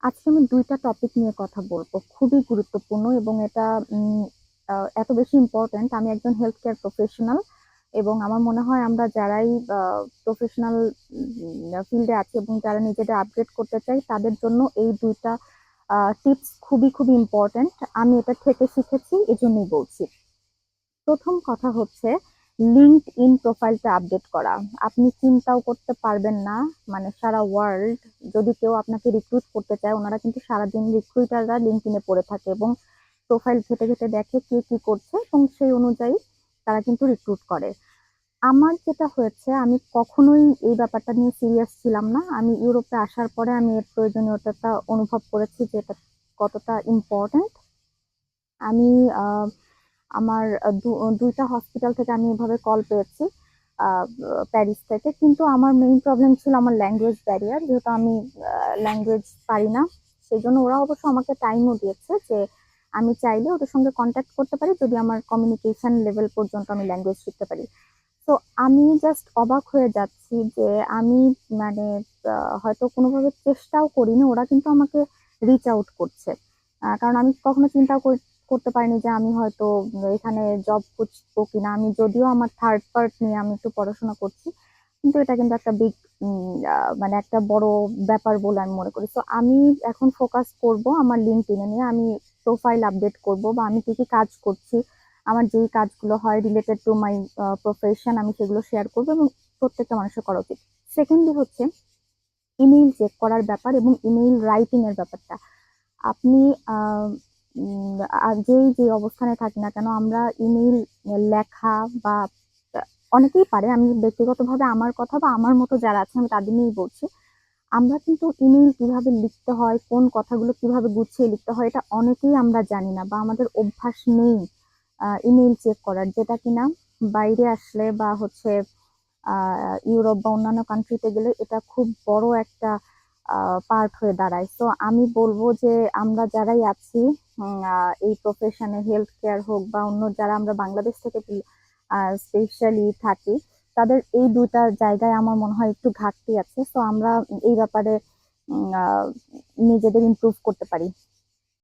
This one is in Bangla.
আজকে আমি ২ টা টপিক নিয়ে কথা বলব। খুবই গুরুত্বপূর্ণ এবং এটা উম আ এত বেশি ইম্পোর্টেন্ট। আমি একজন হেলথ কেয়ার প্রফেশনাল এবং আমার মনে হয় আমরা যারাই প্রফেশনাল ফিল্ডে আছি এবং যারা নিজেদের আপগ্রেড করতে চাই তাদের জন্য এই ২ টা টিপস খুবই ইম্পোর্টেন্ট। আমি এটা থেকে শিখেছি এজন্যই বলছি। ১ম কথা হচ্ছে LinkedIn প্রোফাইলটা আপডেট করা। আপনি চিন্তাও করতে পারবেন না, মানে সারা ওয়ার্ল্ড যদি কেউ আপনাকে রিক্রুট করতে চায়, উনারা কিন্তু সারাদিন রিক্রুটাররা LinkedIn এ পড়ে থাকে এবং প্রোফাইল ঘেঁটে দেখে কে কি করছে এবং সেই অনুযায়ী তারা কিন্তু রিক্রুট করে। আমার যেটা হয়েছে আমি কখনোই এই ব্যাপারটা নিয়ে সিরিয়াস ছিলাম না। আমি ইউরোপে আসার পরে আমি এর প্রয়োজনীয়তাটা অনুভব করেছি যে এটা কতটা ইম্পোর্টেন্ট। আমি আ আমার ২ টা হসপিটাল থেকে আমি এভাবে কল পেয়েছি আ প্যারিস থেকে। কিন্তু আমার মেইন প্রবলেম ছিল আমার ল্যাঙ্গুয়েজ ব্যারিয়ার। যেহেতু আমি ল্যাঙ্গুয়েজ পারি না। সেজন্য ওরা অবশ্য আমাকে টাইমও দিয়েছে যে আমি চাইলে ওদের সঙ্গে কনট্যাক্ট করতে পারি যদি আমার কমিউনিকেশন লেভেল পর্যন্ত আমি ল্যাঙ্গুয়েজ শিখতে পারি। তো আমি জাস্ট অবাক হয়ে যাচ্ছি যে আমি মানে হয়তো কোনোভাবে চেষ্টাও করিনি। ওরা কিন্তু আমাকে রিচ আউট করছে। কারণ আমি কখনো চিন্তাও করতে পারিনি যে আমি হয়তো এখানে জব খুঁজবো কিনা। আমি যদিও আমার 3rd পার্ট নিয়ে আমি একটু পড়াশোনা করছি। কিন্তু এটা কিন্তু একটা বিগ মানে একটা বড় ব্যাপার বলে আমি মনে করি। সো আমি এখন ফোকাস করব আমার LinkedIn এ নিয়ে। আমি প্রোফাইল আপডেট করব বা আমি কি কাজ করছি, আমার যেই কাজগুলো হয় রিলেটেড টু মাই প্রফেশন আমি সেগুলো শেয়ার করব এবং প্রত্যেকটা মানুষের করা উচিত। সেকেন্ডলি হচ্ছে ইমেইল চেক করার ব্যাপার এবং ইমেইল রাইটিং এর ব্যাপারটা। আপনি আ উম যে অবস্থানে থাকি না কেন আমরা ইমেইল লেখা বা আ অনেকেই পারে। আমি ব্যক্তিগতভাবে আমার কথা বা আমার মতো যারা আছে আমি তাদের নিয়েই বলছি। আমরা কিন্তু ইমেইল কিভাবে লিখতে হয়, কোন কথাগুলো কিভাবে গুছিয়ে লিখতে হয় এটা অনেকেই আমরা জানি না বা আমাদের অভ্যাস নেই ইমেইল চেক করার। যেটা কিনা বাইরে আসলে বা হচ্ছে আ ইউরোপ বা অন্যান্য কান্ট্রিতে গেলে এটা খুব বড় একটা আ পার্ট হয়ে দাঁড়ায়। সো আমি বলব যে আমরা যারাই আছি উম আ এই প্রফেশনে হেলথ কেয়ার হোক বা অন্য যারা আমরা বাংলাদেশ থেকে স্পেশালি থাকি, তাদের এই ২ টা জায়গায় আমার মনে হয় একটু ঘাটতি আছে। সো আমরা এই ব্যাপারে উম আ নিজেদের ইমপ্রুভ করতে পারি।